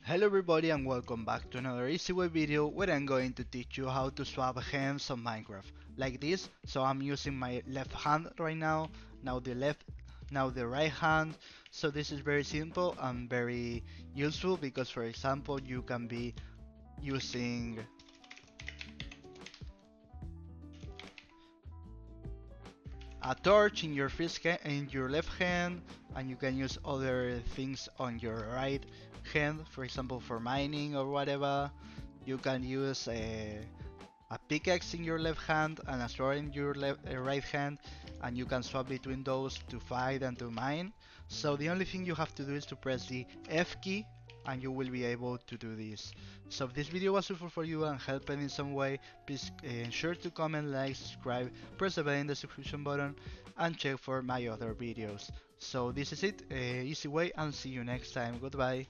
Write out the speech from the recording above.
Hello everybody and welcome back to another easy way video where I'm going to teach you how to swap hands on Minecraft like this. So I'm using my left hand right now, now the right hand. So this is very simple and very useful because for example you can be using a torch in your in your left hand, and you can use other things on your right hand, for example for mining or whatever. You can use a pickaxe in your left hand and a sword in your right hand, and you can swap between those to fight and to mine. So the only thing you have to do is to press the F key and you will be able to do this. So if this video was useful for you and helped in some way, please ensure to comment, like, subscribe, press the bell in the subscription button, and check for my other videos. So this is it, easy way, and see you next time. Goodbye.